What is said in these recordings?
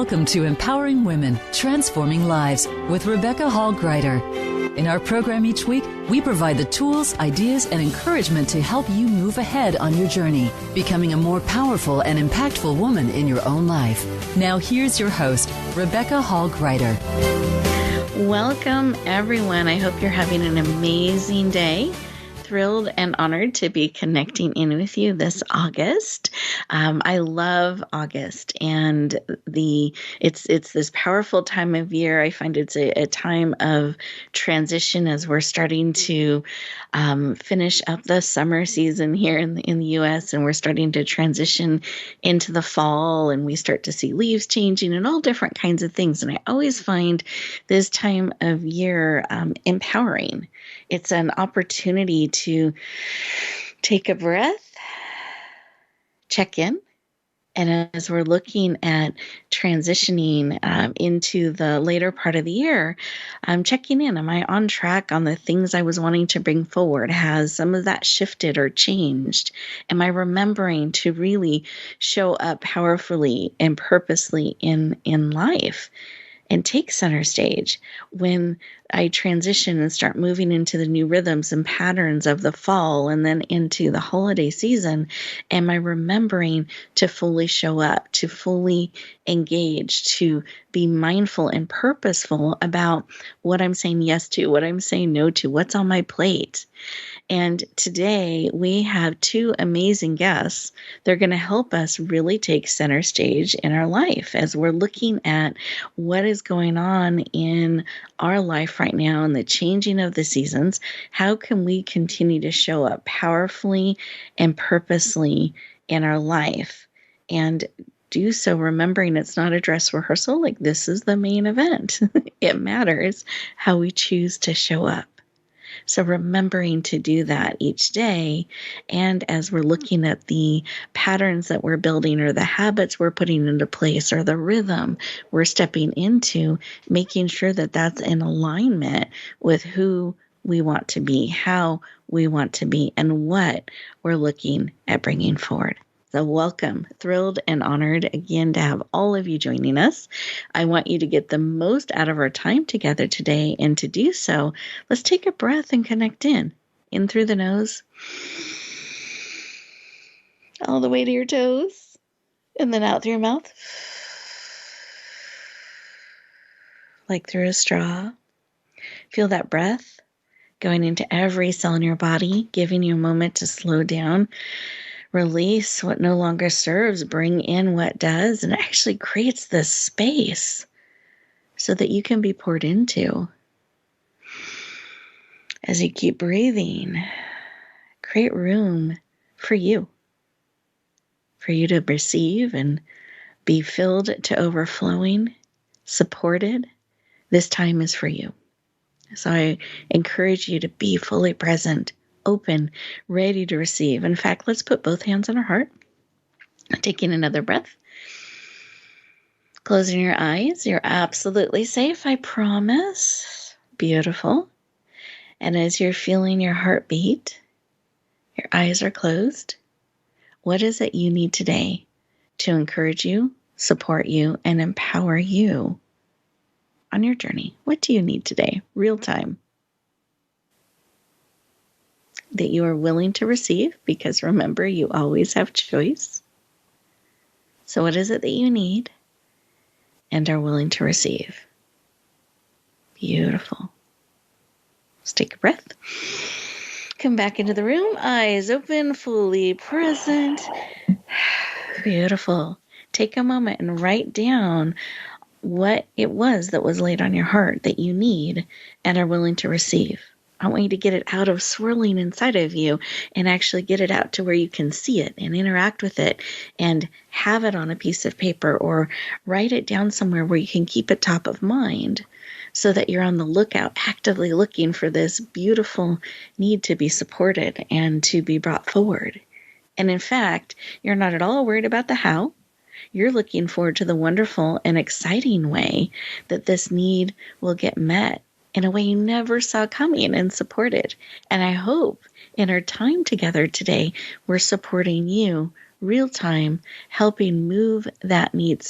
Welcome to Empowering Women, Transforming Lives with Rebecca Hall Greider. In our program each week, we provide the tools, ideas, and encouragement to help you move ahead on your journey, becoming a more powerful and impactful woman in your own life. Now here's your host, Rebecca Hall Greider. Welcome, everyone. I hope you're having an amazing day. Thrilled and honored to be connecting in with you this August. I love August, and it's this powerful time of year. I find it's a time of transition as we're starting to finish up the summer season here in the U.S., and we're starting to transition into the fall, and we start to see leaves changing and all different kinds of things. And I always find this time of year empowering. It's an opportunity to take a breath, check in, and as we're looking at transitioning into the later part of the year, I'm checking in. Am I on track on the things I was wanting to bring forward? Has some of that shifted or changed? Am I remembering to really show up powerfully and purposely in life? And take center stage when I transition and start moving into the new rhythms and patterns of the fall and then into the holiday season. Am I remembering to fully show up, to fully engage, to be mindful and purposeful about what I'm saying yes to, what I'm saying no to, what's on my plate? And today we have two amazing guests. They're going to help us really take center stage in our life as we're looking at what is going on in our life right now and the changing of the seasons. How can we continue to show up powerfully and purposely in our life and do so remembering it's not a dress rehearsal, like this is the main event. It matters how we choose to show up. So remembering to do that each day, and as we're looking at the patterns that we're building or the habits we're putting into place or the rhythm we're stepping into, making sure that that's in alignment with who we want to be, how we want to be, and what we're looking at bringing forward. So welcome, thrilled and honored again to have all of you joining us. I want you to get the most out of our time together today, and to do so, let's take a breath and connect in through the nose, all the way to your toes, and then out through your mouth, like through a straw. Feel that breath going into every cell in your body, giving you a moment to slow down. Release what no longer serves, bring in what does, and actually creates this space so that you can be poured into. As you keep breathing, create room for you to receive and be filled to overflowing, supported. This time is for you. So I encourage you to be fully present, open, ready to receive. In fact, let's put both hands on our heart. Taking another breath. Closing your eyes. You're absolutely safe, I promise. Beautiful. And as you're feeling your heartbeat, your eyes are closed. What is it you need today to encourage you, support you, and empower you on your journey? What do you need today? Real time. That you are willing to receive, because remember, you always have choice. So what is it that you need and are willing to receive? Beautiful. Let's take a breath. Come back into the room, eyes open, fully present. Beautiful. Take a moment and write down what it was that was laid on your heart that you need and are willing to receive. I want you to get it out of swirling inside of you and actually get it out to where you can see it and interact with it and have it on a piece of paper or write it down somewhere where you can keep it top of mind so that you're on the lookout, actively looking for this beautiful need to be supported and to be brought forward. And in fact, you're not at all worried about the how. You're looking forward to the wonderful and exciting way that this need will get met in a way you never saw coming and supported. And I hope in our time together today, we're supporting you real time, helping move that need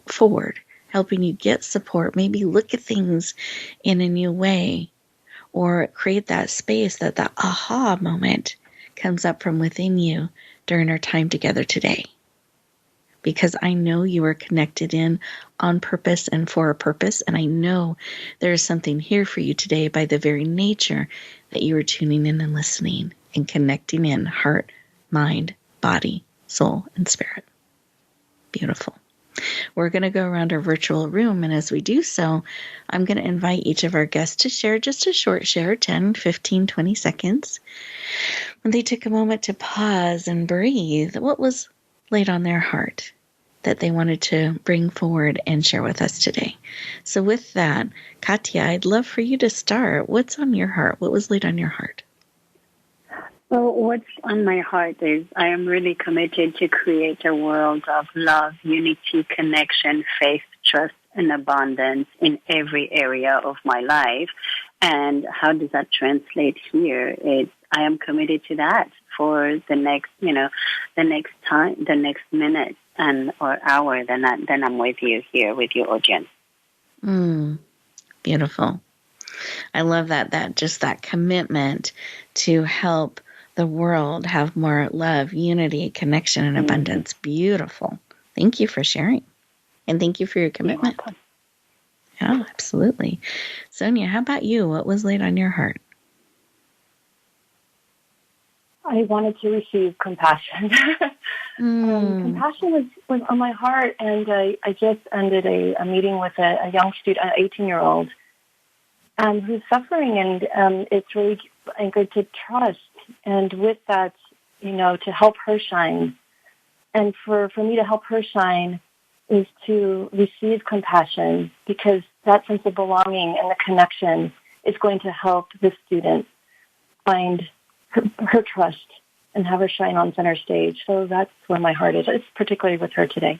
forward helping you get support, maybe look at things in a new way, or create that space that aha moment comes up from within you during our time together today. Because I know you are connected in on purpose and for a purpose, and I know there is something here for you today by the very nature that you are tuning in and listening and connecting in heart, mind, body, soul, and spirit. Beautiful. We're going to go around our virtual room, and as we do so, I'm going to invite each of our guests to share just a short share, 10, 15, 20 seconds, when they took a moment to pause and breathe what was laid on their heart that they wanted to bring forward and share with us today. So with that, Katya, I'd love for you to start. What's on your heart? What was laid on your heart? Well, what's on my heart is I am really committed to create a world of love, unity, connection, faith, trust, and abundance in every area of my life. And how does that translate here? I am committed to that for the next, the next time, the next minute or hour. Then I'm with you here with your audience. Beautiful. I love that commitment to help the world have more love, unity, connection, and abundance. Beautiful. Thank you for sharing. And thank you for your commitment. You're welcome. Yeah, absolutely. Sonia, how about you? What was laid on your heart? I wanted to receive compassion. Compassion was on my heart, and I just ended a meeting with a young student, an 18-year-old, who's suffering, and it's really anchored to trust. And with that, to help her shine. And for me to help her shine is to receive compassion, because that sense of belonging and the connection is going to help the student find her trust and have her shine on center stage. So that's where my heart is. It's particularly with her today.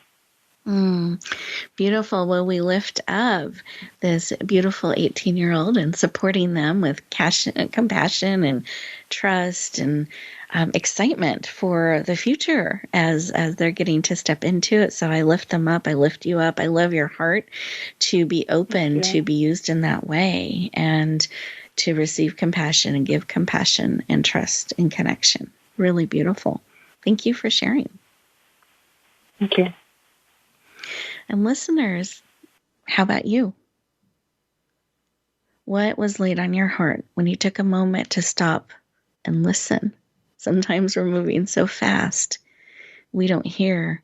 Beautiful. Well, we lift up this beautiful 18-year-old and supporting them with compassion and trust and excitement for the future as they're getting to step into it. So I lift them up. I lift you up. I love your heart to be open to be used in that way and to receive compassion and give compassion and trust and connection. Really beautiful. Thank you for sharing. Thank you. And listeners, how about you? What was laid on your heart when you took a moment to stop and listen? Sometimes we're moving so fast, we don't hear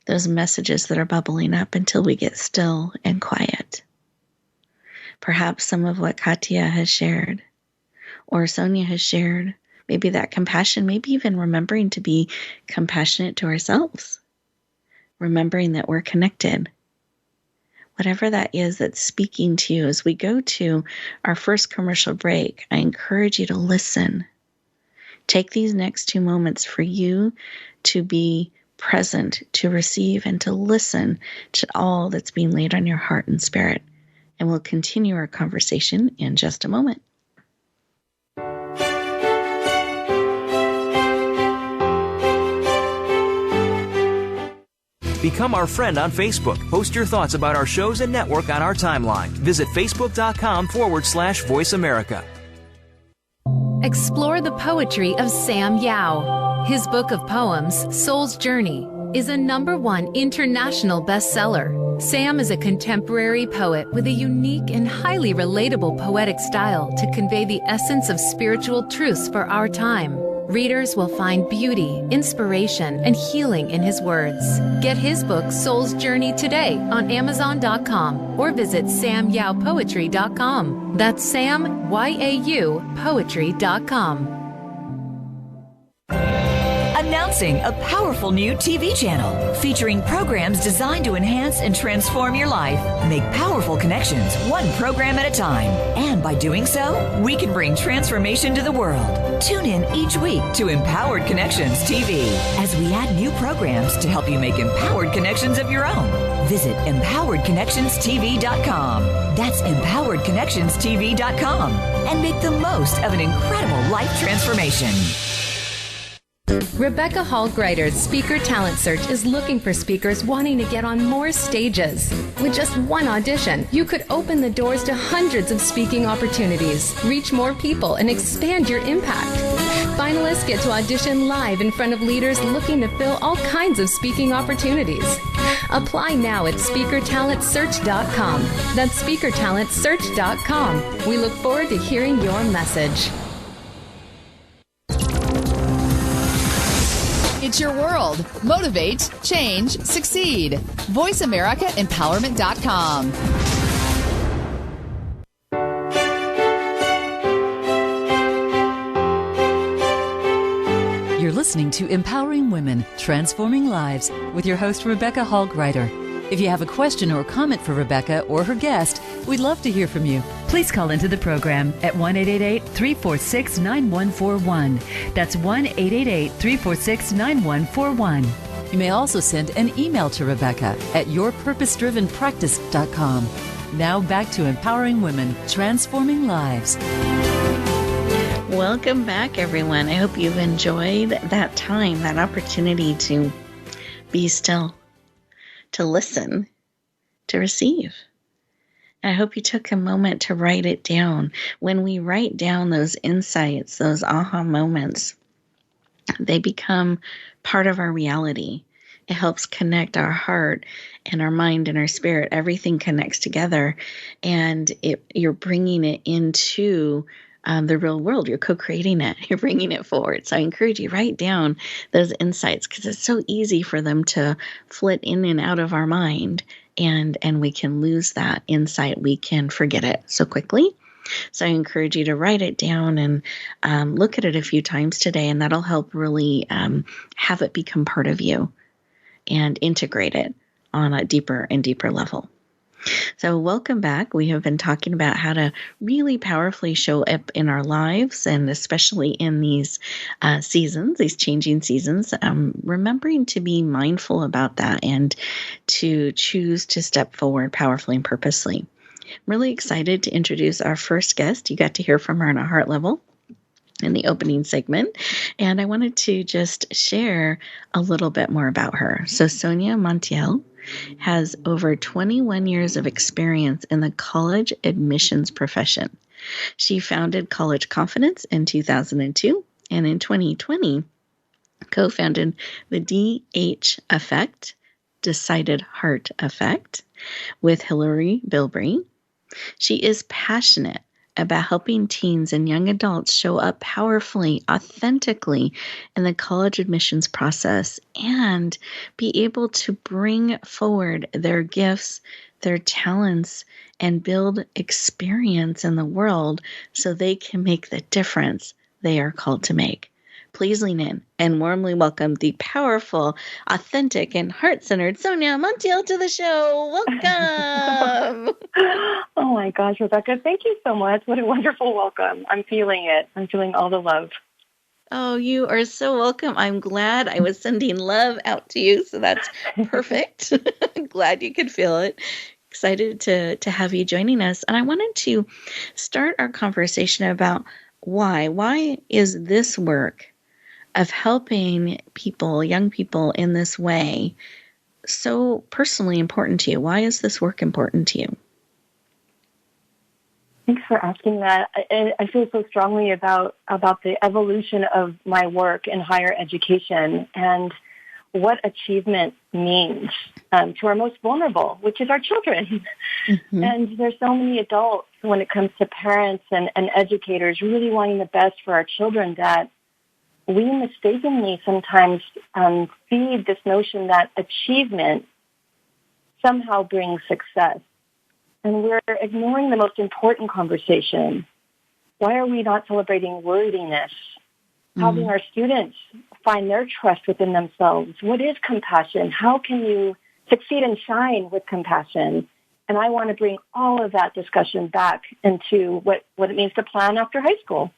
those messages that are bubbling up until we get still and quiet. Perhaps some of what Katya has shared or Sonia has shared, maybe that compassion, maybe even remembering to be compassionate to ourselves. Remembering that we're connected. Whatever that is that's speaking to you as we go to our first commercial break, I encourage you to listen. Take these next 2 moments for you to be present, to receive, and to listen to all that's being laid on your heart and spirit. And we'll continue our conversation in just a moment. Become our friend on Facebook. Post your thoughts about our shows and network on our timeline. Visit facebook.com/Voice America. Explore the poetry of Sam Yao. His book of poems, Soul's Journey, is a #1 international bestseller. Sam is a contemporary poet with a unique and highly relatable poetic style to convey the essence of spiritual truths for our time. Readers will find beauty, inspiration, and healing in his words. Get his book, Soul's Journey, today on Amazon.com or visit SamYaoPoetry.com. That's Sam, Y-A-U, Poetry.com. Announcing a powerful new TV channel featuring programs designed to enhance and transform your life. Make powerful connections, one program at a time. And by doing so, we can bring transformation to the world. Tune in each week to Empowered Connections TV as we add new programs to help you make empowered connections of your own. Visit EmpoweredConnectionsTV.com. That's EmpoweredConnectionsTV.com. And make the most of an incredible life transformation. Rebecca Hall-Greider's Speaker Talent Search is looking for speakers wanting to get on more stages. With just one audition, you could open the doors to hundreds of speaking opportunities, reach more people, and expand your impact. Finalists get to audition live in front of leaders looking to fill all kinds of speaking opportunities. Apply now at SpeakerTalentSearch.com. That's SpeakerTalentSearch.com. We look forward to hearing your message. It's your world. Motivate, change, succeed. VoiceAmericaEmpowerment.com. You're listening to Empowering Women, Transforming Lives with your host, Rebecca Hall-Greider. If you have a question or comment for Rebecca or her guest, we'd love to hear from you. Please call into the program at 1-888-346-9141. That's 1-888-346-9141. You may also send an email to Rebecca at yourpurposedrivenpractice.com. Now back to Empowering Women, Transforming Lives. Welcome back, everyone. I hope you've enjoyed that time, that opportunity to be still, to listen, to receive. I hope you took a moment to write it down. When we write down those insights, those aha moments, they become part of our reality. It helps connect our heart and our mind and our spirit. Everything connects together, and you're bringing it into the real world. You're co-creating it. You're bringing it forward. So I encourage you, write down those insights, because it's so easy for them to flit in and out of our mind, and we can lose that insight. We can forget it so quickly. So I encourage you to write it down and look at it a few times today, and that'll help really have it become part of you and integrate it on a deeper and deeper level. So welcome back. We have been talking about how to really powerfully show up in our lives, and especially in these seasons, these changing seasons, remembering to be mindful about that and to choose to step forward powerfully and purposely. I'm really excited to introduce our first guest. You got to hear from her on a heart level in the opening segment, and I wanted to just share a little bit more about her. So Sonia Montiel has over 21 years of experience in the college admissions profession. She founded College Confidence in 2002, and in 2020, co-founded the DH Effect, Decided Heart Effect, with Hillary Bilbrey. She is passionate about helping teens and young adults show up powerfully, authentically in the college admissions process, and be able to bring forward their gifts, their talents, and build experience in the world so they can make the difference they are called to make. Please lean in and warmly welcome the powerful, authentic, and heart-centered Sonia Montiel to the show. Welcome. Oh my gosh, Rebecca, thank you so much. What a wonderful welcome. I'm feeling it. I'm feeling all the love. Oh, you are so welcome. I'm glad I was sending love out to you, so that's perfect. Glad you could feel it. Excited to have you joining us. And I wanted to start our conversation about why. Why is this work of helping people, young people in this way, so personally important to you? Why is this work important to you? Thanks for asking that. I feel so strongly about the evolution of my work in higher education and what achievement means to our most vulnerable, which is our children. Mm-hmm. And there's so many adults when it comes to parents and educators really wanting the best for our children that we mistakenly sometimes feed this notion that achievement somehow brings success. And we're ignoring the most important conversation. Why are we not celebrating worthiness? Helping our students find their trust within themselves. What is compassion? How can you succeed and shine with compassion? And I want to bring all of that discussion back into what it means to plan after high school.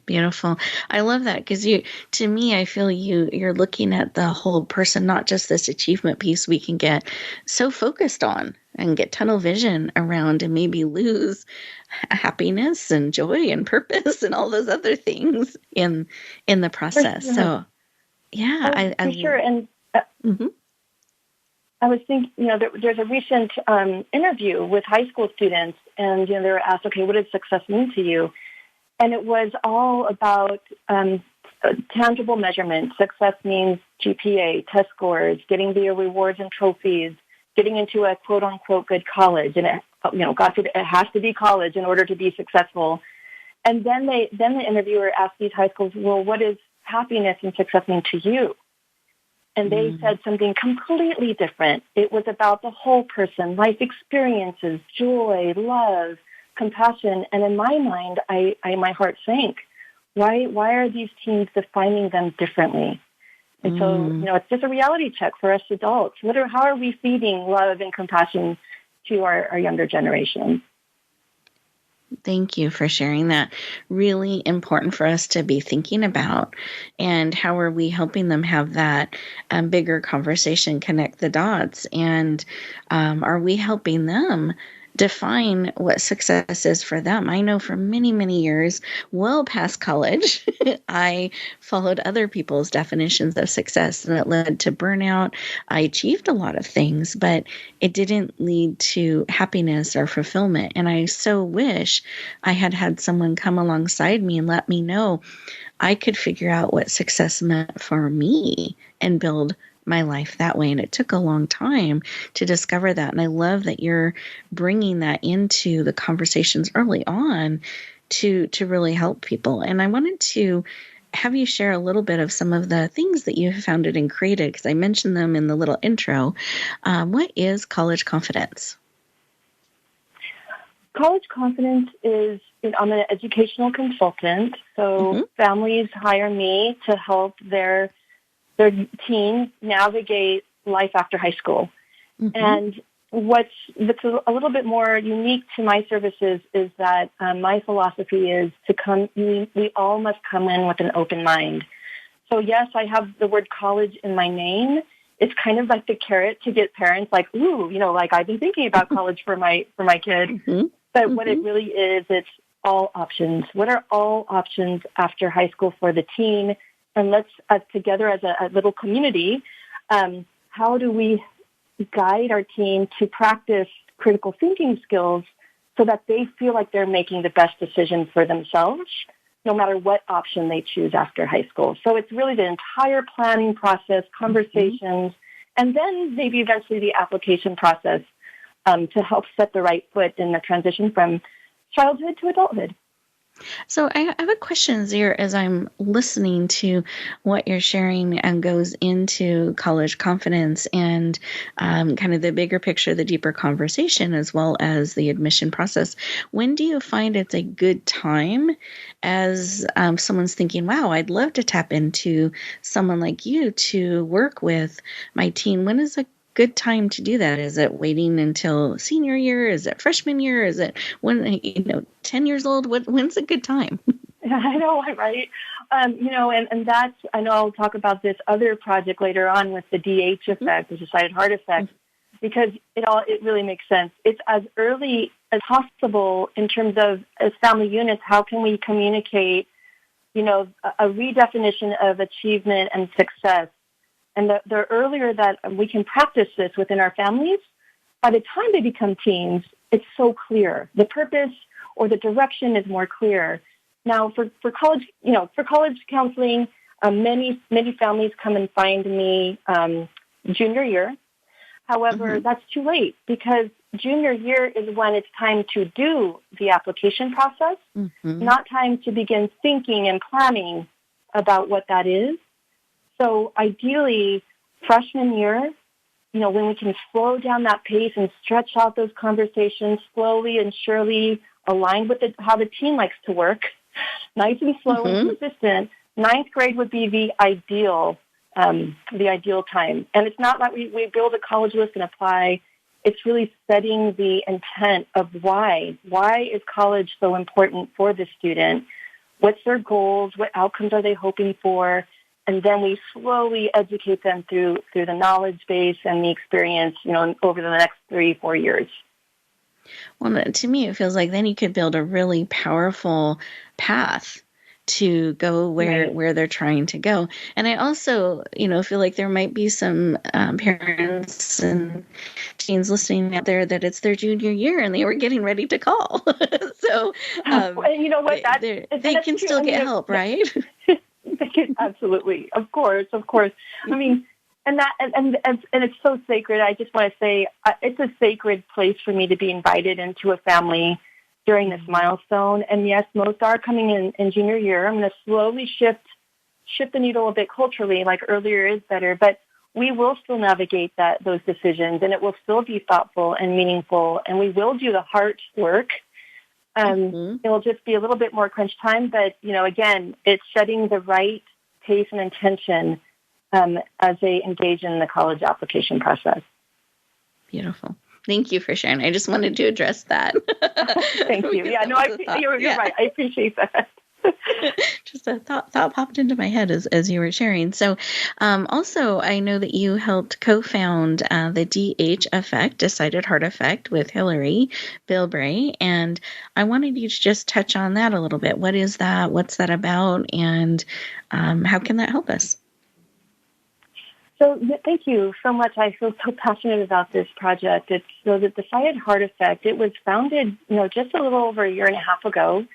Beautiful. I love that because to me, I feel you're looking at the whole person, not just this achievement piece we can get so focused on and get tunnel vision around and maybe lose happiness and joy and purpose and all those other things in the process. Sure. So yeah, for sure. And mhm. I was thinking, there's a recent interview with high school students, and they were asked, okay, what does success mean to you? And it was all about tangible measurement. Success means GPA, test scores, getting the rewards and trophies, getting into a quote-unquote good college. And, God forbid, it has to be college in order to be successful. And then the interviewer asked these high schools, well, what does happiness and success mean to you? And they said something completely different. It was about the whole person, life experiences, joy, love, compassion. And in my mind, my heart sank. Why are these teens defining them differently? And so, it's just a reality check for us adults. How are we feeding love and compassion to our younger generation? Thank you for sharing that. Really important for us to be thinking about. And how are we helping them have that bigger conversation, connect the dots? And are we helping them define what success is for them? I know for many, many years, well past college, I followed other people's definitions of success, and it led to burnout. I achieved a lot of things, but it didn't lead to happiness or fulfillment. And I so wish I had someone come alongside me and let me know I could figure out what success meant for me and build my life that way. And it took a long time to discover that. And I love that you're bringing that into the conversations early on to really help people. And I wanted to have you share a little bit of some of the things that you have founded and created, because I mentioned them in the little intro. What is College Confidence? College Confidence is, I'm an educational consultant. So families hire me to help their teens navigate life after high school. And what's a little bit more unique to my services is that my philosophy is we all must come in with an open mind. So yes, I have the word college in my name. It's kind of like the carrot to get parents like, ooh, like I've been thinking about college for my kid. But what it really is, it's all options. What are all options after high school for the teen? And let's, together as a little community, how do we guide our teen to practice critical thinking skills so that they feel like they're making the best decision for themselves, no matter what option they choose after high school? So it's really the entire planning process, conversations, and then maybe eventually the application process to help set the right foot in the transition from childhood to adulthood. So I have a question, Zir, as I'm listening to what you're sharing and goes into College Confidence and kind of the bigger picture, the deeper conversation, as well as the admission process. When do you find it's a good time as someone's thinking, wow, I'd love to tap into someone like you to work with my teen? When is a good time to do that? Is it waiting until senior year? Is it freshman year? Is it when 10 years old? When's a good time? I know, right? And that's, I know I'll talk about this other project later on with the DH effect, the decided heart effect, because it really makes sense. It's as early as possible in terms of, as family units, how can we communicate, a redefinition of achievement and success. And the earlier that we can practice this within our families, by the time they become teens, it's so clear. The purpose or the direction is more clear. Now, for college, for college counseling, many families come and find me junior year. However, that's too late, because junior year is when it's time to do the application process, not time to begin thinking and planning about what that is. So ideally, freshman year, when we can slow down that pace and stretch out those conversations slowly and surely, aligned with how the teen likes to work, nice and slow and consistent, ninth grade would be the ideal time. And it's not like we build a college list and apply. It's really setting the intent of why. Why is college so important for the student? what's their goals, what outcomes are they hoping for, and then we slowly educate them through the knowledge base and the experience, over the next 3-4 years. Well, to me, it feels like then you could build a really powerful path to go where they're trying to go. And I also, feel like there might be some parents and teens listening out there that it's their junior year and they were getting ready to call. So, and you know what? They can still get help, right? They can, absolutely, of course. I mean, and it's so sacred. I just want to say it's a sacred place for me to be invited into a family during this milestone. And yes, most are coming in junior year. I'm going to slowly shift the needle a bit culturally, like earlier is better, but we will still navigate those decisions, and it will still be thoughtful and meaningful, and we will do the heart work. It'll just be a little bit more crunch time, but, again, it's setting the right pace and intention as they engage in the college application process. Beautiful. Thank you for sharing. I just wanted to address that. Thank you. Yeah, no, you're right. I appreciate that. Just a thought popped into my head as you were sharing. So also, I know that you helped co-found the DH Effect, Decided Heart Effect, with Hillary Bilbray. And I wanted you to just touch on that a little bit. What is that? What's that about? And how can that help us? So thank you so much. I feel so passionate about this project. It's so the Decided Heart Effect. It was founded, just a little over a year and a half ago.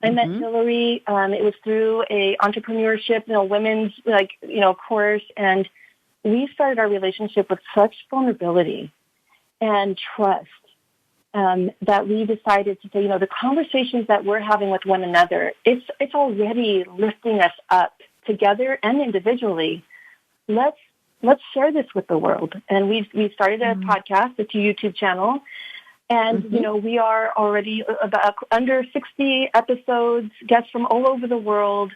I met Hillary. It was through a entrepreneurship, women's course, and we started our relationship with such vulnerability and trust that we decided to say, the conversations that we're having with one another, it's already lifting us up together and individually. Let's share this with the world. And we started a podcast, a YouTube channel. And, we are already about under 60 episodes, guests from all over the world.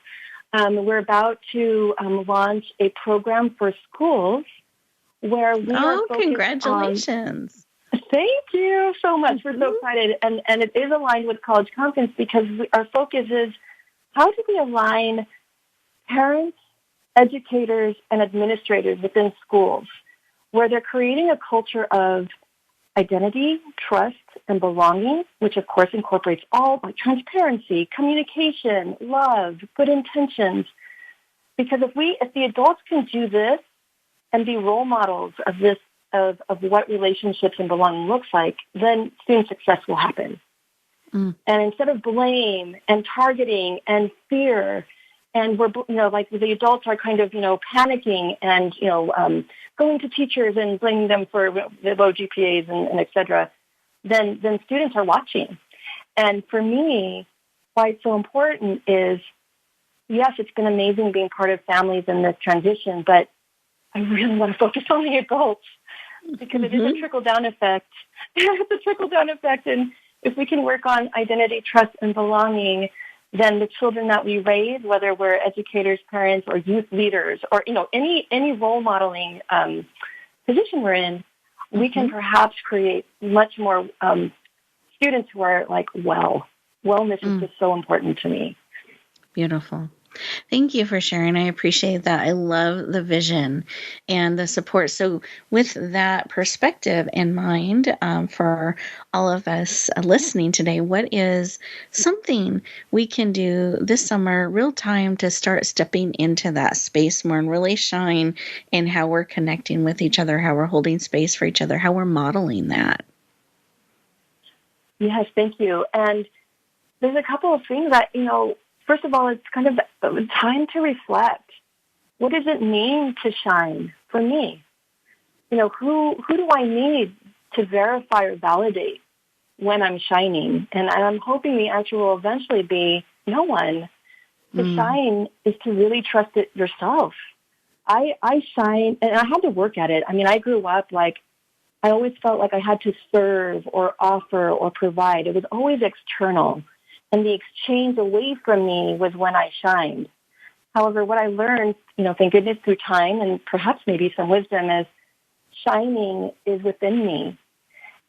We're about to launch a program for schools where we are focused congratulations. Thank you so much. We're so excited. And it is aligned with College Conference because our focus is how do we align parents, educators, and administrators within schools where they're creating a culture of identity, trust, and belonging, which of course incorporates all like transparency, communication, love, good intentions. Because if the adults can do this and be role models of what relationships and belonging looks like, then student success will happen. And instead of blame and targeting and fear, and we're, the adults are kind of, panicking and, going to teachers and blaming them for the low GPAs and et cetera, then students are watching. And for me, why it's so important is, yes, it's been amazing being part of families in this transition, but I really want to focus on the adults because it is a trickle-down effect. It's a trickle-down effect. And if we can work on identity, trust, and belonging, then the children that we raise, whether we're educators, parents, or youth leaders, or any role modeling position we're in, we can perhaps create much more students who are like wellness is just so important to me. Beautiful. Thank you for sharing. I appreciate that. I love the vision and the support. So with that perspective in mind, for all of us listening today, what is something we can do this summer, real time, to start stepping into that space more and really shine in how we're connecting with each other, how we're holding space for each other, how we're modeling that? Yes, thank you. And there's a couple of things that, first of all, it's kind of time to reflect. What does it mean to shine for me? Who do I need to verify or validate when I'm shining? And I'm hoping the answer will eventually be no one. To shine is to really trust it yourself. I shine, and I had to work at it. I mean, I grew up I always felt like I had to serve or offer or provide. It was always external. And the exchange away from me was when I shined. However, what I learned, thank goodness through time and perhaps maybe some wisdom, is shining is within me.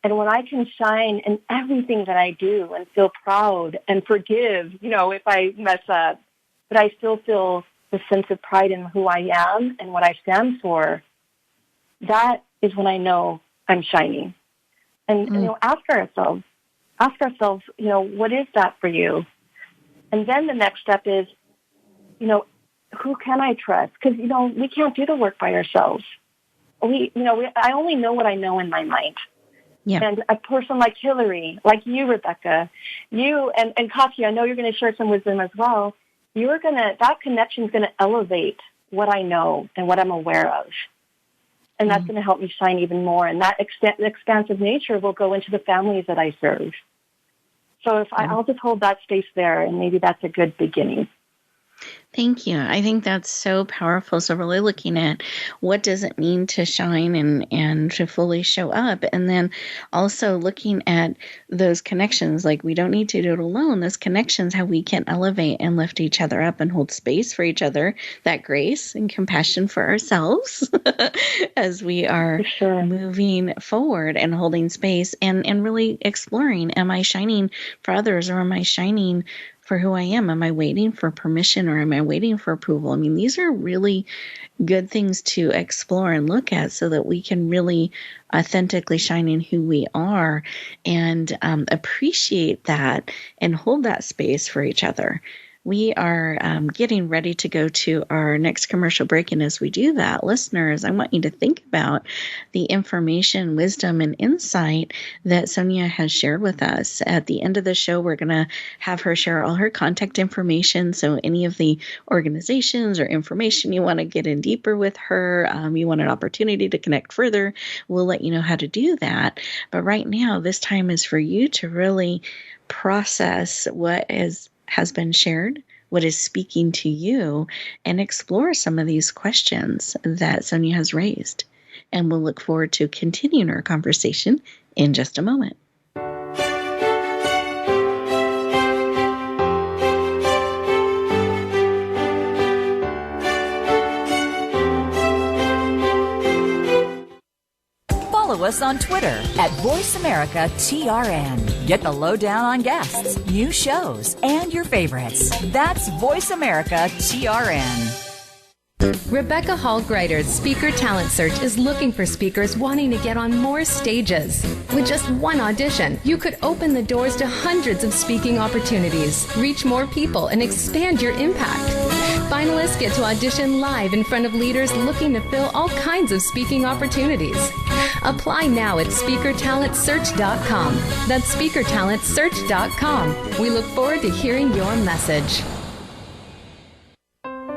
And when I can shine in everything that I do and feel proud and forgive, if I mess up, but I still feel the sense of pride in who I am and what I stand for, that is when I know I'm shining. And, ask ourselves, what is that for you? And then the next step is, who can I trust? Because, we can't do the work by ourselves. I only know what I know in my mind. Yeah. And a person like Hillary, like you, Rebecca, you and Katya, I know you're going to share some wisdom as well. That connection is going to elevate what I know and what I'm aware of. And that's going to help me shine even more. And that expansive nature will go into the families that I serve. So I'll just hold that space there, and maybe that's a good beginning. Thank you. I think that's so powerful. So really looking at what does it mean to shine and to fully show up. And then also looking at those connections, like we don't need to do it alone. Those connections, how we can elevate and lift each other up and hold space for each other, that grace and compassion for ourselves as we are moving forward and holding space and really exploring, am I shining for others or am I shining for who I am? Am I waiting for permission or am I waiting for approval? I mean, these are really good things to explore and look at so that we can really authentically shine in who we are and appreciate that and hold that space for each other. We are getting ready to go to our next commercial break. And as we do that, listeners, I want you to think about the information, wisdom, and insight that Sonia has shared with us. At the end of the show, we're going to have her share all her contact information. So any of the organizations or information you want to get in deeper with her, you want an opportunity to connect further, we'll let you know how to do that. But right now, this time is for you to really process what has been shared, what is speaking to you, and explore some of these questions that Sonia has raised. And we'll look forward to continuing our conversation in just a moment. Follow us on Twitter at VoiceAmericaTRN. Get the lowdown on guests, new shows, and your favorites. That's VoiceAmericaTRN. Rebecca Hall-Greider's Speaker Talent Search is looking for speakers wanting to get on more stages. With just one audition, you could open the doors to hundreds of speaking opportunities, reach more people, and expand your impact. Finalists get to audition live in front of leaders looking to fill all kinds of speaking opportunities. Apply now at SpeakerTalentSearch.com. That's SpeakerTalentSearch.com. We look forward to hearing your message.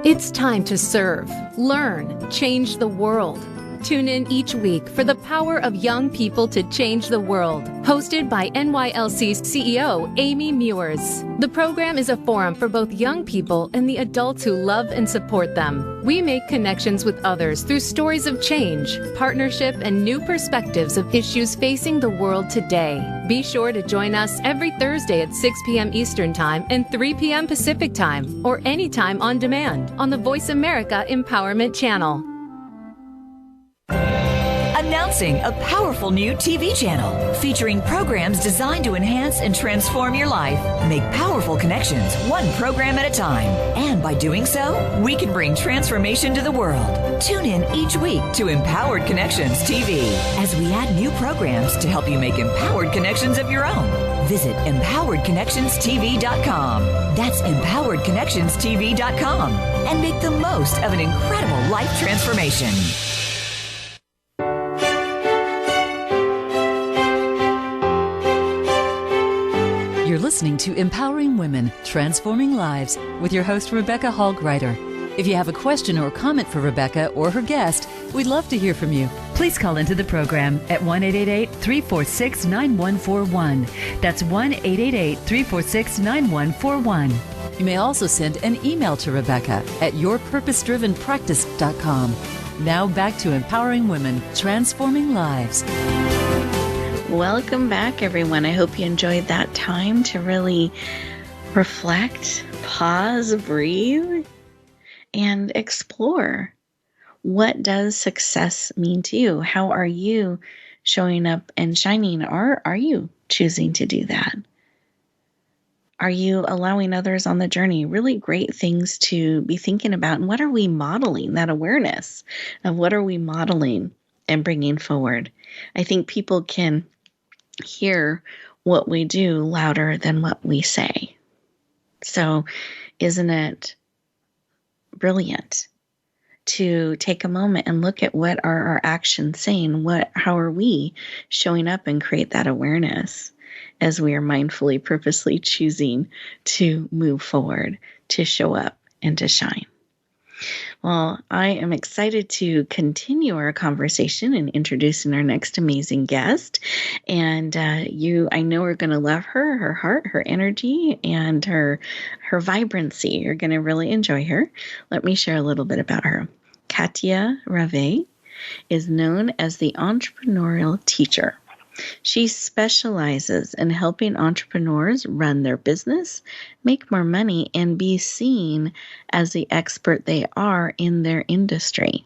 It's time to serve, learn, change the world. Tune in each week for the power of young people to change the world. Hosted by NYLC CEO Amy Mewers. The program is a forum for both young people and the adults who love and support them. We make connections with others through stories of change, partnership, and new perspectives of issues facing the world today. Be sure to join us every Thursday at 6 p.m. Eastern Time and 3 p.m. Pacific Time, or anytime on demand on the Voice America Empowerment Channel. Announcing a powerful new TV channel featuring programs designed to enhance and transform your life. Make powerful connections, one program at a time. And by doing so, we can bring transformation to the world. Tune in each week to Empowered Connections TV as we add new programs to help you make empowered connections of your own. Visit EmpoweredConnectionsTV.com. That's EmpoweredConnectionsTV.com. And make the most of an incredible life transformation. You're listening to Empowering Women, Transforming Lives with your host, Rebecca Hall-Greider. If you have a question or comment for Rebecca or her guest, we'd love to hear from you. Please call into the program at 1-888-346-9141. That's 1-888-346-9141. You may also send an email to Rebecca at yourpurposedrivenpractice.com. Now back to Empowering Women, Transforming Lives. Welcome back, everyone. I hope you enjoyed that time to really reflect, pause, breathe, and explore. What does success mean to you? How are you showing up and shining? Or are you choosing to do that? Are you allowing others on the journey? Really great things to be thinking about. And what are we modeling? That awareness of what are we modeling and bringing forward? I think people can hear what we do louder than what we say. So isn't it brilliant to take a moment and look at what are our actions saying? How are we showing up and create that awareness as we are mindfully, purposely choosing to move forward, to show up and to shine? Well, I am excited to continue our conversation and introducing our next amazing guest. And I know are going to love her, her heart, her energy, and her vibrancy. You're going to really enjoy her. Let me share a little bit about her. Katia Rave is known as the entrepreneurial teacher. She specializes in helping entrepreneurs run their business, make more money, and be seen as the expert they are in their industry.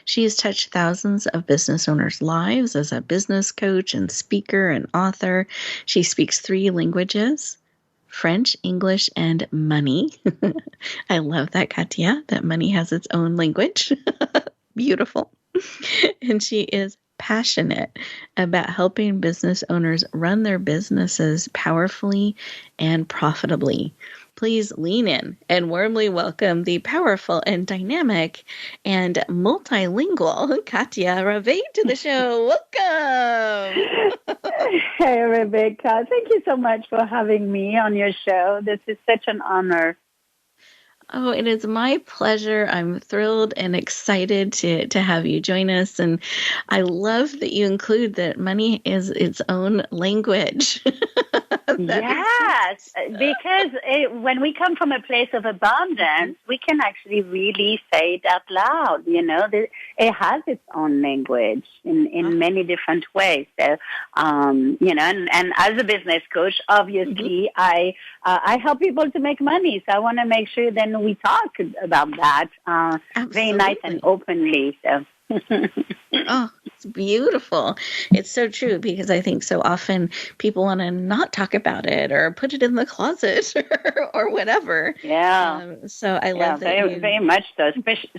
She has touched thousands of business owners' lives as a business coach and speaker and author. She speaks 3 languages: French, English, and money. I love that, Katia, that money has its own language. Beautiful. And she is passionate about helping business owners run their businesses powerfully and profitably. Please lean in and warmly welcome the powerful and dynamic and multilingual Katia Rave to the show. Welcome. Hey, Rebecca. Thank you so much for having me on your show. This is such an honor. Oh, it is my pleasure. I'm thrilled and excited to have you join us. And I love that you include that money is its own language. Yes, because when we come from a place of abundance, we can actually really say it out loud. You know, it has its own language in many different ways. So, you know, and as a business coach, obviously, I help people to make money. So I want to make sure then we talk about that very nice and openly. So. Oh, it's beautiful. It's so true, because I think so often people want to not talk about it or put it in the closet or whatever. Yeah. So I love that. Very much so,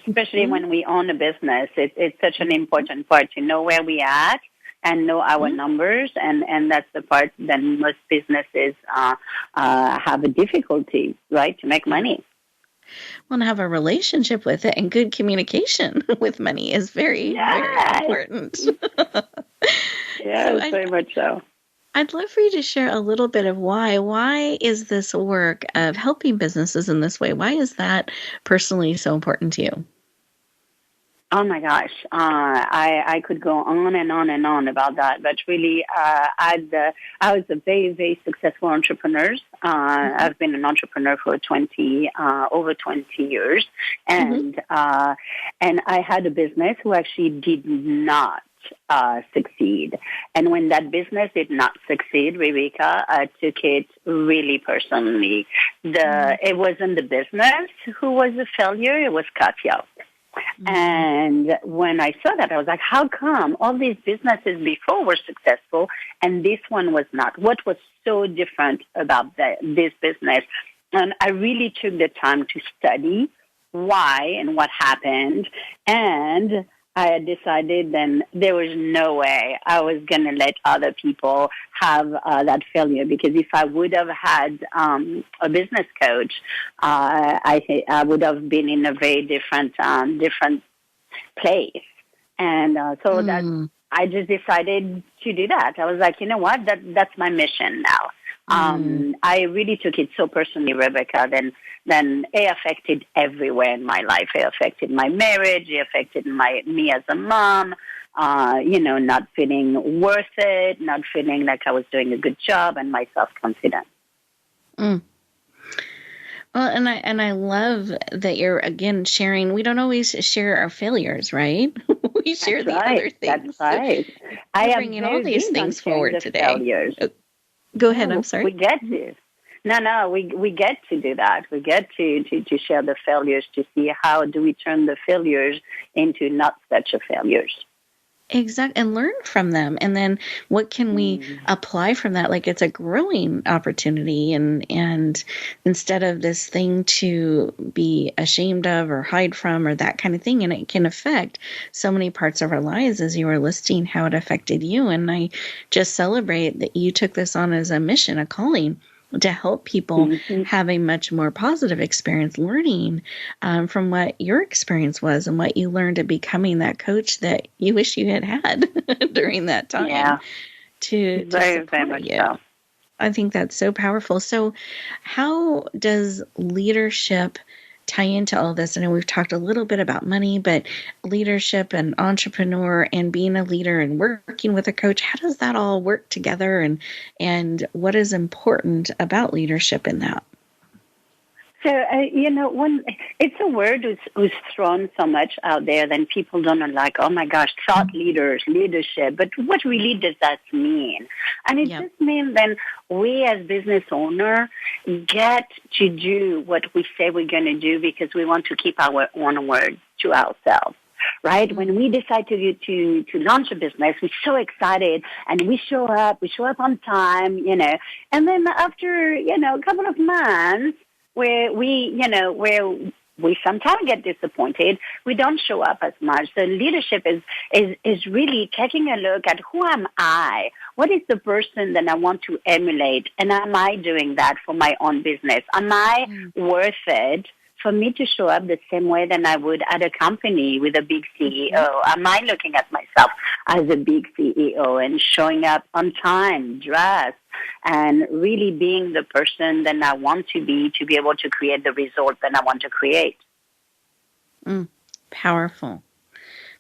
especially when we own a business. It's such an important part to know where we at and know our numbers. And that's the part that most businesses have a difficulty, right, to make money. Want to have a relationship with it, and good communication with money is very, very important. Yes, very much so. I'd love for you to share a little bit of why. Why is this work of helping businesses in this way? Why is that personally so important to you? Oh my gosh, I could go on and on and on about that, but really, I was a very, very successful entrepreneur. I've been an entrepreneur for over 20 years, and I had a business who actually did not succeed. And when that business did not succeed, Rebecca, I took it really personally. It wasn't the business who was a failure; it was Katia. And when I saw that, I was like, how come all these businesses before were successful and this one was not? What was so different about this business? And I really took the time to study why and what happened. And I had decided then there was no way I was going to let other people have that failure, because if I would have had a business coach, I would have been in a very different place. And so that I just decided to do that. I was like, you know what, that's my mission now. I really took it so personally, Rebecca, then it affected everywhere in my life. It affected my marriage. It affected me as a mom, not feeling worth it, not feeling like I was doing a good job, and my self-confidence. Well, and I love that you're, again, sharing. We don't always share our failures, right? We share other things. That's right. I am bringing all these things forward today. Failures. Go ahead. I'm sorry. We get to. No, we get to do that. We get to share the failures, to see how do we turn the failures into not such a failures. Exactly. And learn from them. And then what can we apply from that? Like it's a growing opportunity and instead of this thing to be ashamed of or hide from or that kind of thing. And it can affect so many parts of our lives as you were listing how it affected you. And I just celebrate that you took this on as a mission, a calling to help people have a much more positive experience learning from what your experience was and what you learned at becoming that coach that you wish you had during that time. Yeah. To Very much you. so. I think that's so powerful. So how does leadership tie into all this? I know we've talked a little bit about money, but leadership and entrepreneur and being a leader and working with a coach, how does that all work together? And what is important about leadership in that? So, it's a word who's thrown so much out there, then people don't know, like, oh my gosh, thought leaders, leadership. But what really does that mean? And it just means then we as business owner get to do what we say we're going to do because we want to keep our own word to ourselves. Right? When we decide to launch a business, we're so excited and we show up on time, and then after, a couple of months, where we sometimes get disappointed, we don't show up as much. So leadership is really taking a look at who am I? What is the person that I want to emulate? And am I doing that for my own business? Am I worth it for me to show up the same way than I would at a company with a big CEO? Am I looking at myself as a big CEO and showing up on time, dressed, and really being the person that I want to be able to create the result that I want to create? Powerful.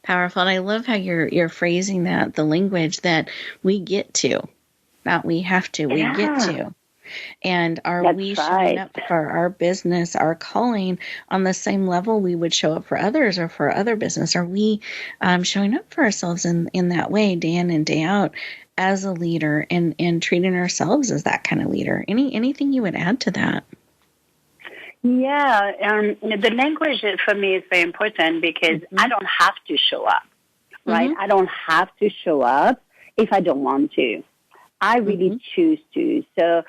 And I love how you're phrasing that, the language that we get to, not we have to, we get to. And are we showing up for our business, our calling on the same level we would show up for others or for other business? Are we showing up for ourselves in that way day in and day out as a leader and treating ourselves as that kind of leader? Anything you would add to that? Yeah, the language for me is very important because I don't have to show up, right? I don't have to show up if I don't want to. I really choose to. So,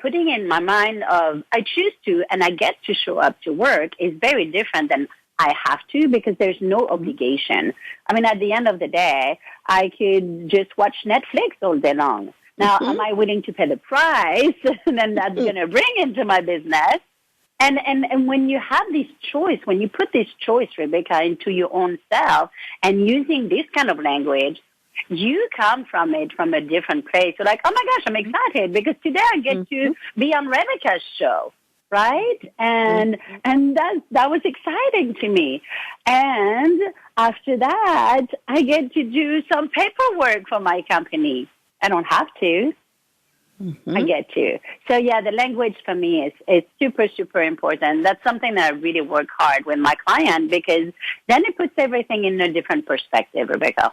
putting in my mind of I choose to and I get to show up to work is very different than I have to because there's no obligation. I mean, at the end of the day, I could just watch Netflix all day long. Now, am I willing to pay the price and that's going to bring into my business? And when you have this choice, when you put this choice, Rebecca, into your own self and using this kind of language, you come from it from a different place. You're like, oh my gosh, I'm excited because today I get to be on Rebecca's show, right? And that was exciting to me. And after that, I get to do some paperwork for my company. I don't have to. I get to. So yeah, the language for me is super, super important. That's something that I really work hard with my client because then it puts everything in a different perspective, Rebecca.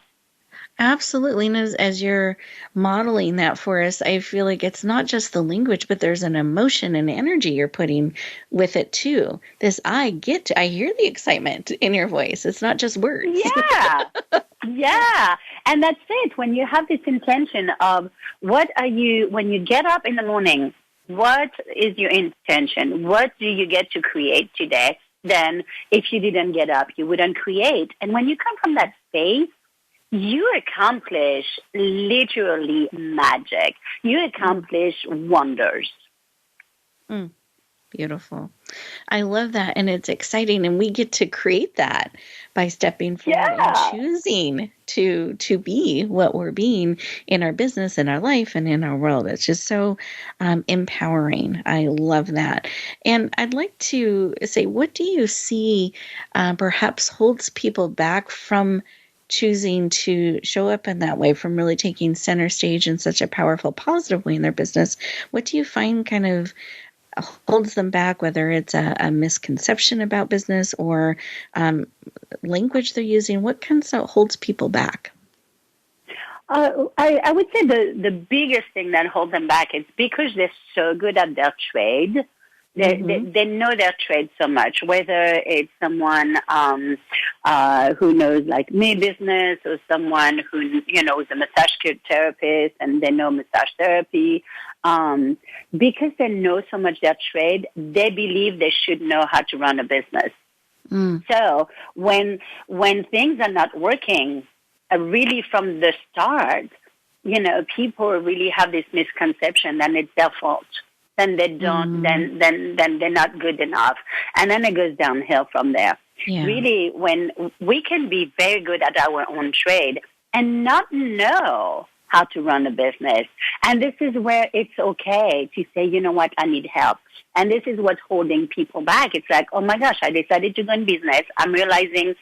Absolutely. And as you're modeling that for us, I feel like it's not just the language, but there's an emotion and energy you're putting with it too. I hear the excitement in your voice. It's not just words. Yeah. Yeah. And that's it. When you have this intention of when you get up in the morning, what is your intention? What do you get to create today? Then if you didn't get up, you wouldn't create. And when you come from that space, you accomplish literally magic. You accomplish wonders. Beautiful. I love that. And it's exciting. And we get to create that by stepping forward and choosing to be what we're being in our business, in our life, and in our world. It's just so empowering. I love that. And I'd like to say, what do you see perhaps holds people back from choosing to show up in that way, from really taking center stage in such a powerful, positive way in their business? What do you find kind of holds them back, whether it's a misconception about business or language they're using? What kind of holds people back? I would say the biggest thing that holds them back is because they're so good at their trade, They know their trade so much, whether it's someone who knows like me business, or someone who, is a massage therapist and they know massage therapy. Because they know so much their trade, they believe they should know how to run a business. So when things are not working, really from the start, people really have this misconception that it's their fault. Then they don't, then they're not good enough. And then it goes downhill from there. Yeah. Really, when we can be very good at our own trade and not know how to run a business. And this is where it's okay to say, you know what, I need help. And this is what's holding people back. It's like, oh my gosh, I decided to go in business. I'm realizing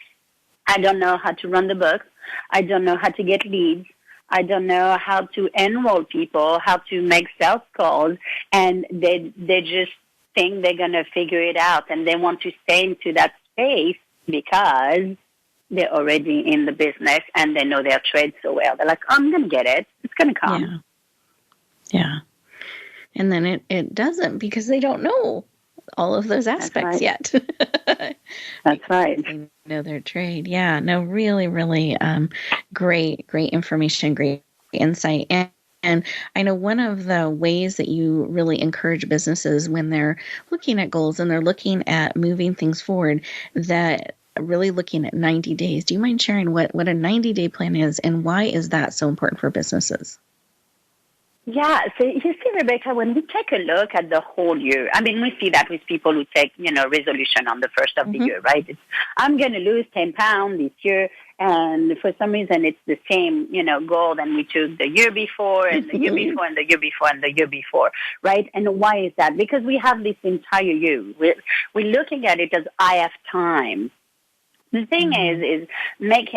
I don't know how to run the book. I don't know how to get leads. I don't know how to enroll people, how to make sales calls, and they just think they're going to figure it out, and they want to stay into that space because they're already in the business and they know their trade so well. They're like, I'm going to get it. It's going to come. Yeah. And then it doesn't because they don't know all of those aspects yet. That's right. They know their trade. Yeah. No, really, really great information, great insight. And I know one of the ways that you really encourage businesses when they're looking at goals and they're looking at moving things forward, that really looking at 90 days. Do you mind sharing what a 90-day plan is and why is that so important for businesses? Yeah, so you see, Rebecca, when we take a look at the whole year, I mean, we see that with people who take, resolution on the first of the year, right? It's, I'm going to lose 10 pounds this year, and for some reason it's the same, goal than we took the year before, and the year before, and the year before, and the year before, right? And why is that? Because we have this entire year. We're looking at it as I have time. The thing is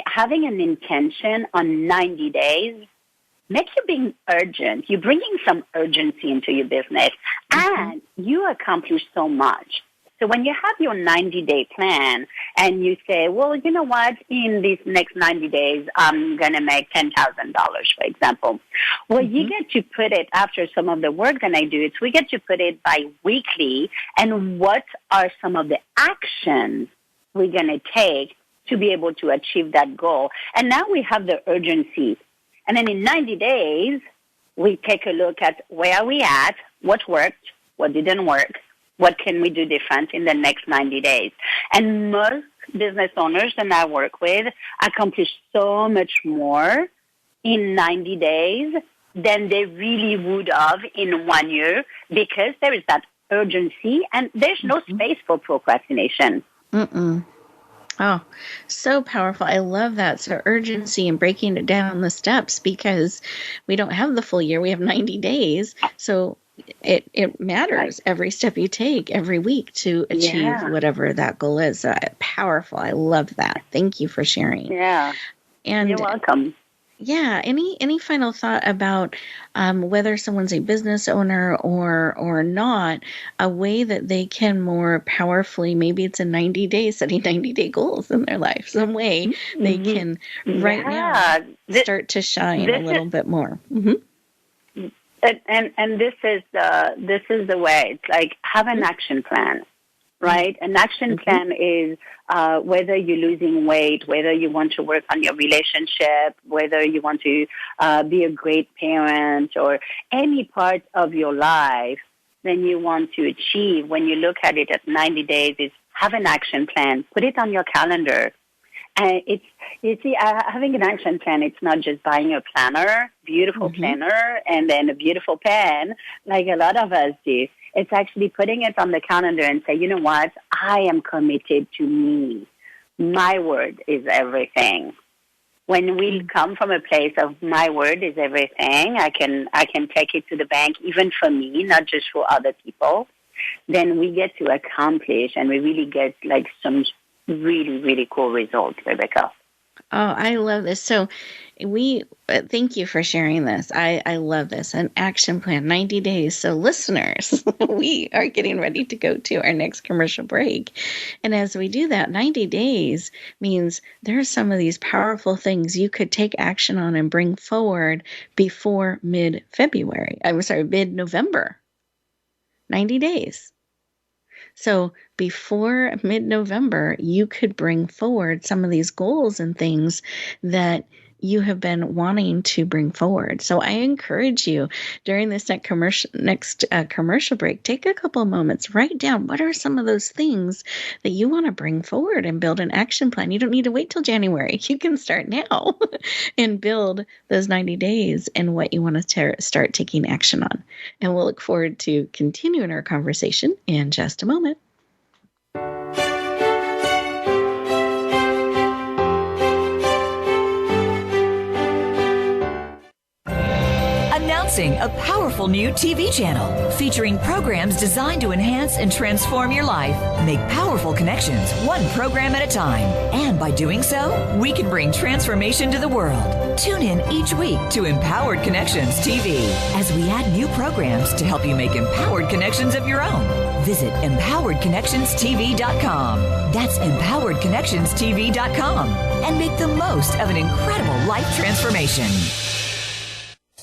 having an intention on 90 days makes you being urgent. You're bringing some urgency into your business, and you accomplish so much. So when you have your 90-day plan and you say, well, you know what, in these next 90 days, I'm going to make $10,000, for example. Well, you get to put it, after some of the work that I do, we get to put it by weekly, and what are some of the actions we're going to take to be able to achieve that goal. And now we have the urgency. And then in 90 days, we take a look at where are we at, what worked, what didn't work, what can we do different in the next 90 days. And most business owners that I work with accomplish so much more in 90 days than they really would have in 1 year, because there is that urgency and there's no space for procrastination. Oh, so powerful. I love that. So urgency and breaking it down the steps, because we don't have the full year. We have 90 days. So it matters every step you take every week to achieve whatever that goal is. So powerful. I love that. Thank you for sharing. Yeah. And you're welcome. Yeah. Any final thought about whether someone's a business owner or not, a way that they can more powerfully, maybe it's a 90 days, setting 90-day goals in their life, some way they can now start to shine a little bit more. And this is the way. It's like, have an action plan. Right? An action plan is whether you're losing weight, whether you want to work on your relationship, whether you want to be a great parent, or any part of your life that you want to achieve. When you look at it at 90 days, is have an action plan. Put it on your calendar. And having an action plan, it's not just buying a planner, beautiful planner, and then a beautiful pen, like a lot of us do. It's actually putting it on the calendar and say, you know what, I am committed to me. My word is everything. When we come from a place of my word is everything, I can take it to the bank, even for me, not just for other people, then we get to accomplish, and we really get like some really, really cool results, Rebecca. Oh, I love this. So thank you for sharing this. I love this. An action plan, 90 days. So listeners, we are getting ready to go to our next commercial break. And as we do that, 90 days means there are some of these powerful things you could take action on and bring forward before mid-November. 90 days. So before mid-November, you could bring forward some of these goals and things that you have been wanting to bring forward. So I encourage you during this next commercial break, take a couple of moments, write down what are some of those things that you want to bring forward and build an action plan. You don't need to wait till January. You can start now and build those 90 days and what you want to start taking action on. And we'll look forward to continuing our conversation in just a moment. Announcing a powerful new TV channel featuring programs designed to enhance and transform your life. Make powerful connections, one program at a time. And by doing so, we can bring transformation to the world. Tune in each week to Empowered Connections TV as we add new programs to help you make empowered connections of your own. Visit empoweredconnectionstv.com. That's empoweredconnectionstv.com. And make the most of an incredible life transformation.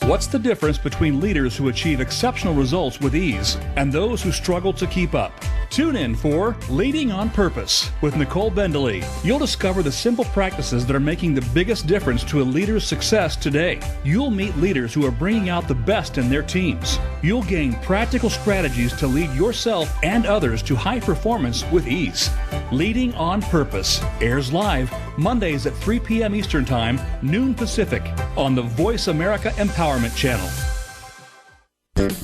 What's the difference between leaders who achieve exceptional results with ease and those who struggle to keep up? Tune in for Leading on Purpose with Nicole Bendalee. You'll discover the simple practices that are making the biggest difference to a leader's success today. You'll meet leaders who are bringing out the best in their teams. You'll gain practical strategies to lead yourself and others to high performance with ease. Leading on Purpose airs live Mondays at 3 p.m. Eastern Time, noon Pacific, on the Voice America Empowerment Channel.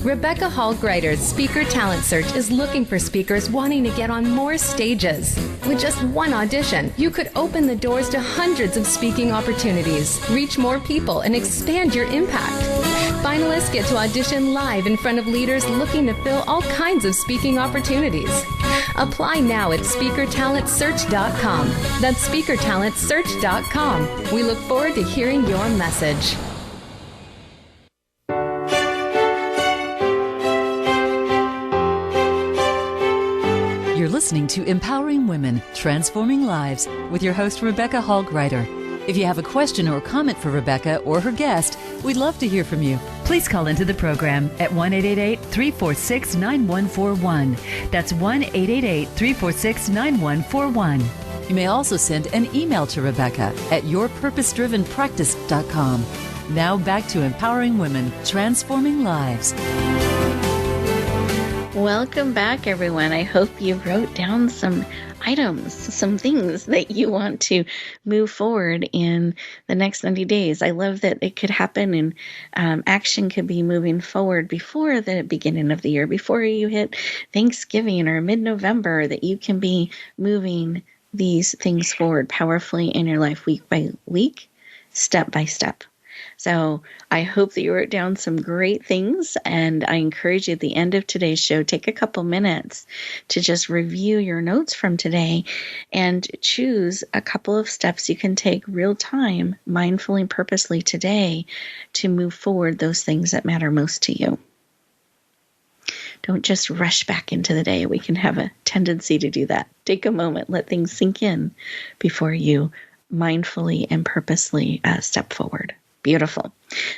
Rebecca Hall Greider's Speaker Talent Search is looking for speakers wanting to get on more stages. With just one audition, you could open the doors to hundreds of speaking opportunities, reach more people, and expand your impact. Finalists get to audition live in front of leaders looking to fill all kinds of speaking opportunities. Apply now at SpeakerTalentSearch.com. That's SpeakerTalentSearch.com. We look forward to hearing your message. You're listening to Empowering Women, Transforming Lives with your host, Rebecca Hall Greider. If you have a question or comment for Rebecca or her guest, we'd love to hear from you. Please call into the program at 1-888-346-9141. That's 1-888-346-9141. You may also send an email to Rebecca at yourpurposedrivenpractice.com. Now back to Empowering Women, Transforming Lives. Welcome back, everyone. I hope you wrote down some items, some things that you want to move forward in the next 90 days. I love that it could happen and action could be moving forward before the beginning of the year, before you hit Thanksgiving or mid-November, that you can be moving these things forward powerfully in your life week by week, step by step. So I hope that you wrote down some great things, and I encourage you at the end of today's show, take a couple minutes to just review your notes from today and choose a couple of steps you can take real time, mindfully and purposely today to move forward those things that matter most to you. Don't just rush back into the day. We can have a tendency to do that. Take a moment, let things sink in before you mindfully and purposely step forward. Beautiful.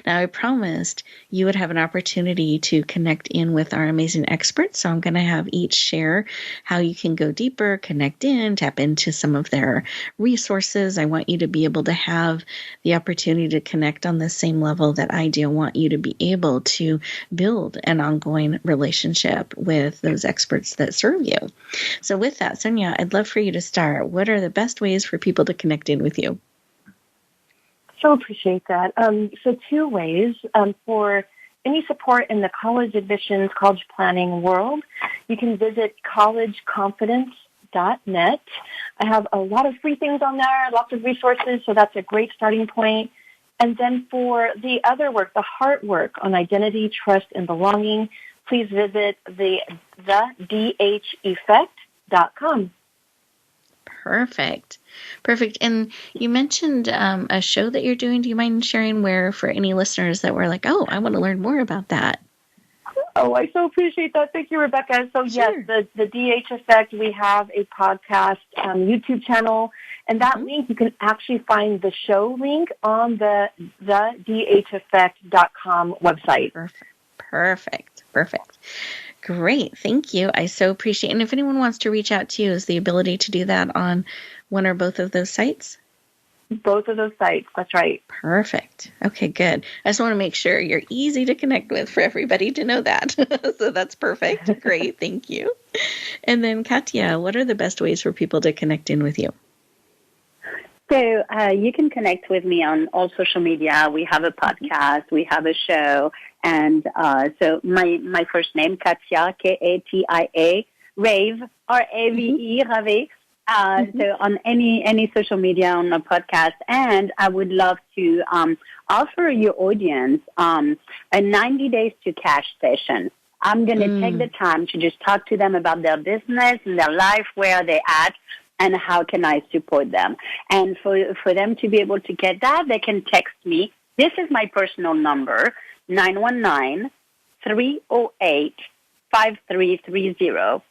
Now, I promised you would have an opportunity to connect in with our amazing experts. So I'm going to have each share how you can go deeper, connect in, tap into some of their resources. I want you to be able to have the opportunity to connect on the same level that I do. I want you to be able to build an ongoing relationship with those experts that serve you. So with that, Sonia, I'd love for you to start. What are the best ways for people to connect in with you? So appreciate that. So 2 ways. For any support in the college admissions, college planning world, you can visit collegeconfidence.net. I have a lot of free things on there, lots of resources, so that's a great starting point. And then for the other work, the heart work on identity, trust, and belonging, please visit the dheffect.com. Perfect. And you mentioned a show that you're doing. Do you mind sharing where, for any listeners that were like, oh, I want to learn more about that? Oh, I so appreciate that. Thank you, Rebecca. So sure. Yes, the DH Effect, we have a podcast YouTube channel, and that link, you can actually find the show link on the dheffect.com website. Perfect. Great. Thank you. I so appreciate it. And if anyone wants to reach out to you, is the ability to do that on one or both of those sites? Both of those sites. That's right. Perfect. Okay, good. I just want to make sure you're easy to connect with for everybody to know that. So that's perfect. Great. Thank you. And then, Katya, what are the best ways for people to connect in with you? So you can connect with me on all social media. We have a podcast. We have a show. And so my first name, Katya, Katia, Rave, R-A-V-E, Rave. So on any social media, on a podcast. And I would love to offer your audience a 90 days to cash session. I'm going to take the time to just talk to them about their business and their life, where they're at, and how can I support them. And for them to be able to get that, they can text me. This is my personal number, 919-308-5330.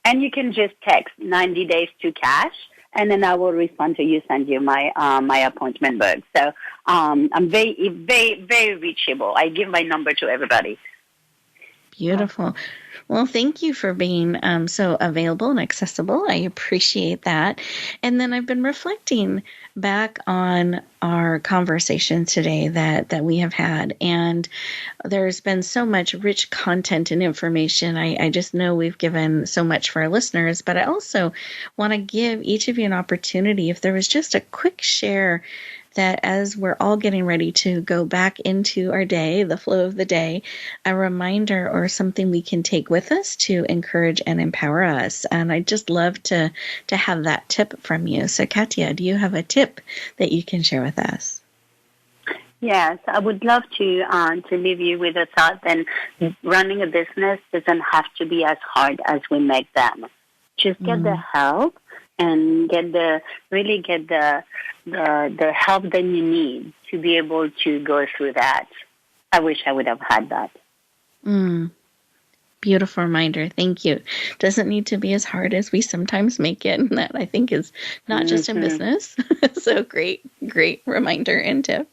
And you can just text 90 days to cash, and then I will respond to you, send you my appointment book. So I'm very, very, very reachable. I give my number to everybody. Beautiful. Well, thank you for being so available and accessible. I appreciate that. And then I've been reflecting back on our conversation today that we have had. And there's been so much rich content and information. I just know we've given so much for our listeners, but I also want to give each of you an opportunity, if there was just a quick share that as we're all getting ready to go back into our day, the flow of the day, a reminder or something we can take with us to encourage and empower us. And I'd just love to have that tip from you. So Katya, do you have a tip that you can share with us? Yes, I would love to leave you with a thought that running a business doesn't have to be as hard as we make them. Just get the help and get the help that you need to be able to go through that. I wish I would have had that. Beautiful reminder. Thank you. Doesn't need to be as hard as we sometimes make it. And that, I think, is not just in business. So great reminder and tip.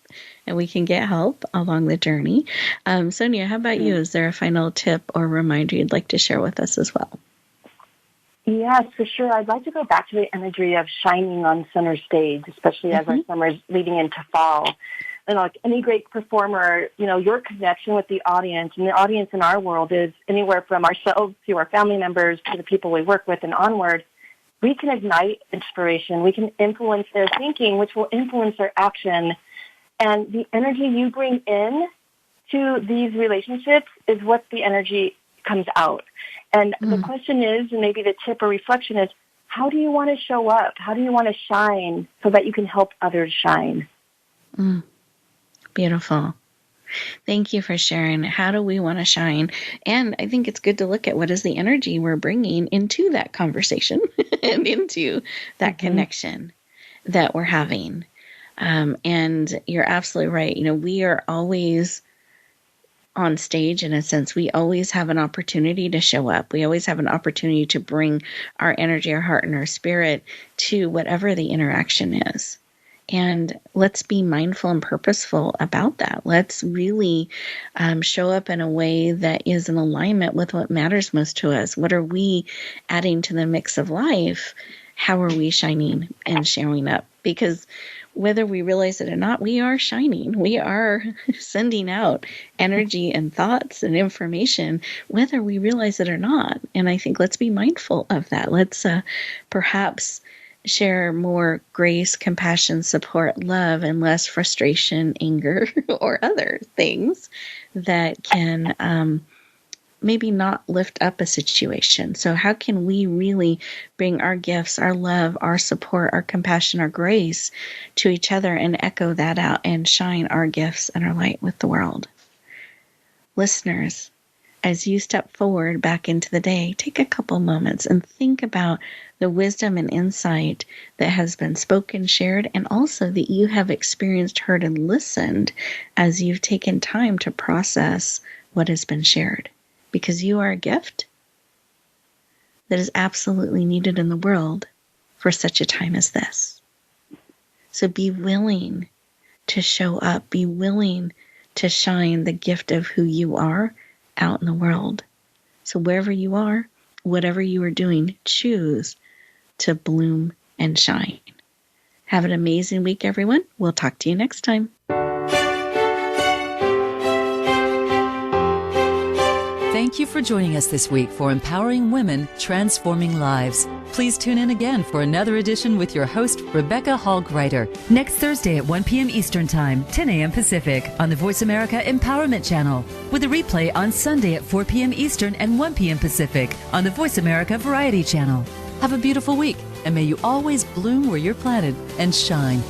And we can get help along the journey. Sonia, how about you? Is there a final tip or reminder you'd like to share with us as well? Yes, for sure. I'd like to go back to the imagery of shining on center stage, especially as our summer is leading into fall. And like any great performer, your connection with the audience, and the audience in our world is anywhere from ourselves to our family members to the people we work with and onward. We can ignite inspiration. We can influence their thinking, which will influence their action. And the energy you bring in to these relationships is what the energy comes out. And the question is, and maybe the tip or reflection is, how do you want to show up? How do you want to shine so that you can help others shine? Beautiful. Thank you for sharing. How do we want to shine? And I think it's good to look at what is the energy we're bringing into that conversation and into that connection that we're having. And you're absolutely right. We are always on stage, in a sense. We always have an opportunity to show up. We always have an opportunity to bring our energy, our heart, and our spirit to whatever the interaction is. And let's be mindful and purposeful about that. Let's really show up in a way that is in alignment with what matters most to us. What are we adding to the mix of life? How are we shining and showing up? Because whether we realize it or not, we are shining. We are sending out energy and thoughts and information, whether we realize it or not. And I think let's be mindful of that. Let's perhaps share more grace, compassion, support, love, and less frustration, anger, or other things that can maybe not lift up a situation. So how can we really bring our gifts, our love, our support, our compassion, our grace to each other and echo that out and shine our gifts and our light with the world? Listeners, as you step forward back into the day, take a couple moments and think about the wisdom and insight that has been spoken, shared, and also that you have experienced, heard, and listened as you've taken time to process what has been shared. Because you are a gift that is absolutely needed in the world for such a time as this. So be willing to show up. Be willing to shine the gift of who you are out in the world So wherever you are, whatever you are doing, choose to bloom and shine. Have an amazing week, everyone. We'll talk to you next time. Thank you for joining us this week for Empowering Women, Transforming Lives. Please tune in again for another edition with your host, Rebecca Hall-Gruyter, next Thursday at 1 p.m. Eastern Time, 10 a.m. Pacific, on the Voice America Empowerment Channel, with a replay on Sunday at 4 p.m. Eastern and 1 p.m. Pacific on the Voice America Variety Channel. Have a beautiful week, and may you always bloom where you're planted and shine.